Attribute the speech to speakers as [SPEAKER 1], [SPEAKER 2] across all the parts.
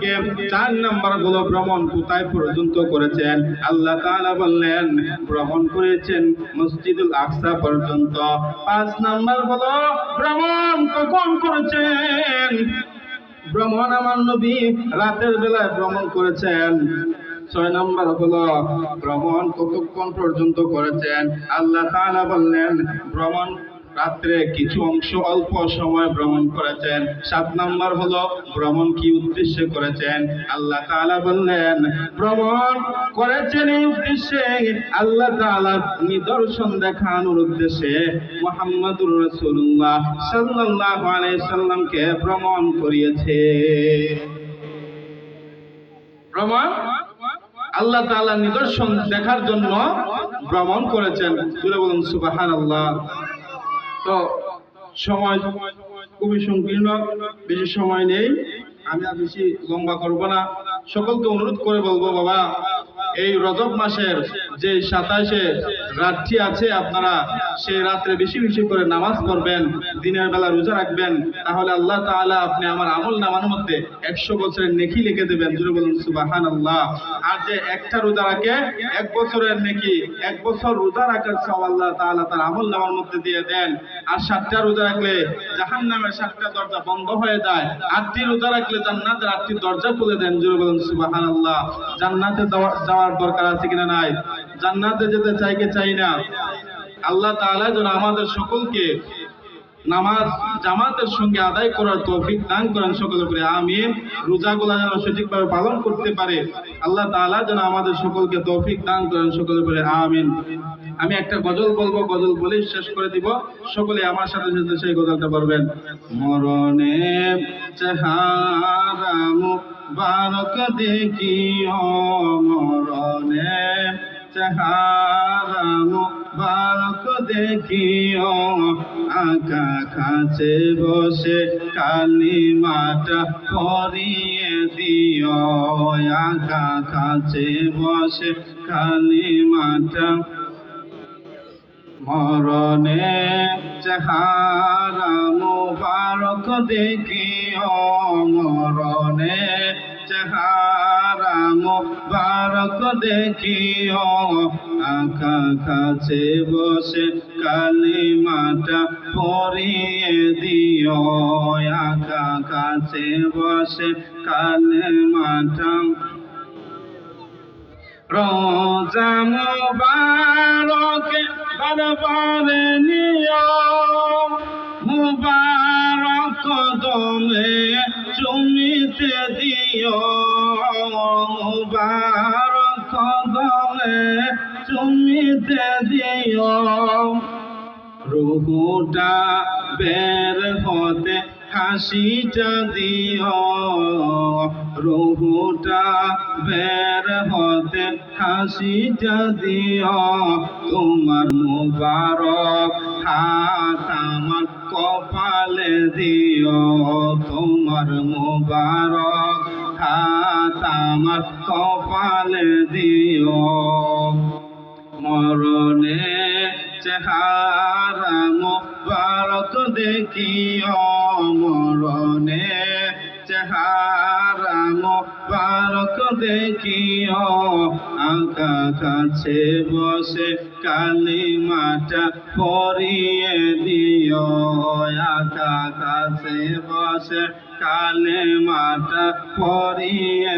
[SPEAKER 1] থেকে 4 নাম্বার হলো ভ্রমণ কোথায় পর্যন্ত করেছেন? আল্লাহ তাআলা বললেন ভ্রমণ করেছেন মসজিদুল আকসা পর্যন্ত। 5 নাম্বার হলো ভ্রমণ কখন করেছেন? ভ্রমণ আমার নবী রাতের বেলায় ভ্রমণ করেছেন। 6 নাম্বার হলো ভ্রমণ কতক্ষণ পর্যন্ত করেছেন? আল্লাহ তাআলা বললেন ভ্রমণ রাত্রে কিছু অংশ অল্প সময় ভ্রমণ করেছেন। 7 নাম্বার হলো ভ্রমণ কি উদ্দেশ্যে করেছেন? আল্লাহ তাআলা বললেন ভ্রমণ করেছেন এই উদ্দেশ্যে, আল্লাহ তাআলা নিদর্শন দেখানোর উদ্দেশ্যে মুহাম্মদুর রাসূলুল্লাহ সাল্লাল্লাহু আলাইহি সাল্লামকে ভ্রমণ করিয়েছে। ভ্রমণ আল্লাহ তাআলা নিদর্শন দেখার জন্য ভ্রমণ করেছেন। জুড়ে বলুন সুবহানাল্লাহ। তো সময় খুবই সংকীর্ণ, বেশি সময় নেই, আমি আর বেশি লম্বা করব না। সকলকে অনুরোধ করে বলবো বাবা, এই রজব মাসের যে 27-এ রাতটি আছে আপনারা সেই রাত্রে বেশি বেশি করে নামাজ পড়বেন, দিনের বেলা রোজা রাখবেন, তাহলে আল্লাহ তাআলা আপনি আমার আমল নামার মধ্যে 100 বছরের নেকি লিখে দেবেন। জোরে বলুন সুবহানাল্লাহ। আর যে একটা রোজা রাখে 1 বছরের নেকি, 1 বছর রোজা রাখার সওয়াব আল্লাহ তাআলা তার আমল নামার মধ্যে দিয়ে দেন। আর 7টা রোজা রাখলে জাহান্নামের 7টা দরজা বন্ধ হয়ে যায়। 8টি রোজা রাখলে জান্নাতের 8টি দরজা খুলে দেন। জোরে বলুন সুবহানাল্লাহ। জান্নাতে যাওয়ার দরকার আছে কিনা নাই? জান্নাতে যেতে চাই কি চাই না? আল্লাহ তাআলা যেন আমাদের সকলকে নামাজ জামাতের সঙ্গে আদায় করার তৌফিক দান করেন সকলের উপরে, আমিন। রোজাগুলো যেন সঠিকভাবে পালন করতে পারে আল্লাহ তাআলা যেন আমাদের সকলকে তৌফিক দান করেন সকলের উপরে, আমিন। আমি একটা গজল বলবো, গজল বলে শেষ করে দিব। সকলে আমার সাথে সাথে সেই গজলটা বলবেন। মরণে চেহারা মুবারক দেখিও, মরণে চেহারা মুবারক দেখিও, আকা কাছে বসে কালিমাটা পড়িয়ে দিও, আকা কাছে বসে কালিমাটা। মরণে চেহারা মুবারক দেখিও, মরণে চেহারা মুবারক দেখিও, আকা কাছে বসে কালিমাটা পড়িয়ে দিও, আকা কাছে বসে কালিমাটা। রোজা মুবারক বারবারে নিও, মুবারক কদমে চুমিতে দিও, মুবারক কদমে চুমিতে দিও। রুহুটা বের হতে হাসিটা দিও, রুহুটা বের হতে হাসিটা দিও, তোমার মুবারক হাত আমার কপালে দিও, তোমার মুবারক হাত আমার কপালে দিও। মরণে চেহারা মুবারক দেখিও, মরণে চেহারা মুবারক দেখিও, আকা কাছে বসে কালিমাটা পড়িয়ে দিও, আকা কাছে বসে কালিমাটা পড়িয়ে।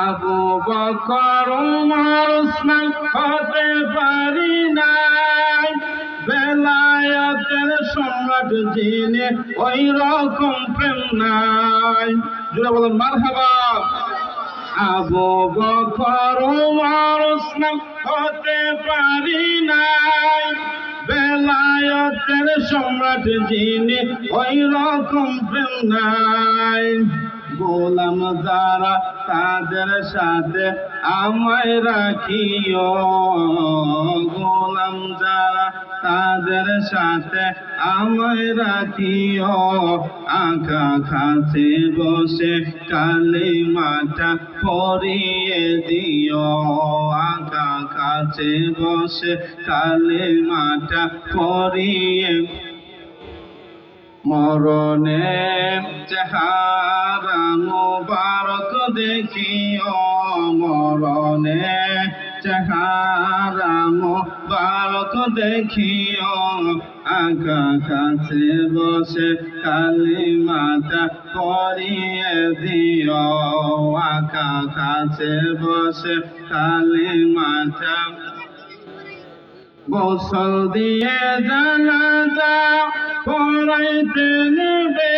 [SPEAKER 1] আবু বকর ওমর ওসমান হতে পারি নাই, বেলায়েতের সম্রাট যিনি ওই রকম প্রেম নাই। জোরে বলুন মারহাবা। আবু বকর ওমর ওসমান হতে পারি নাই, বেলায়েতের সম্রাট যিনি ওই রকম প্রেম নাই। গোলাম যারা তাদের সাথে আমায় রাখিও, গোলাম যারা তাদের সাথে আমায় রাখিও, আকা কাছে বসে কালিমাটা পড়িয়ে দিও, আকা কাছে বসে কালিমাটা পড়িয়ে। মরণে চেহারা মুবারক দেখিও, মরণে চেহারা মুবারক দেখিও, আকা কাছে বসে কালিমাটা পড়িয়ে দিও, আকা কাছে বসে কালিমাটা গোসল দিয়ে জানাজা পড়াইতে নেবে।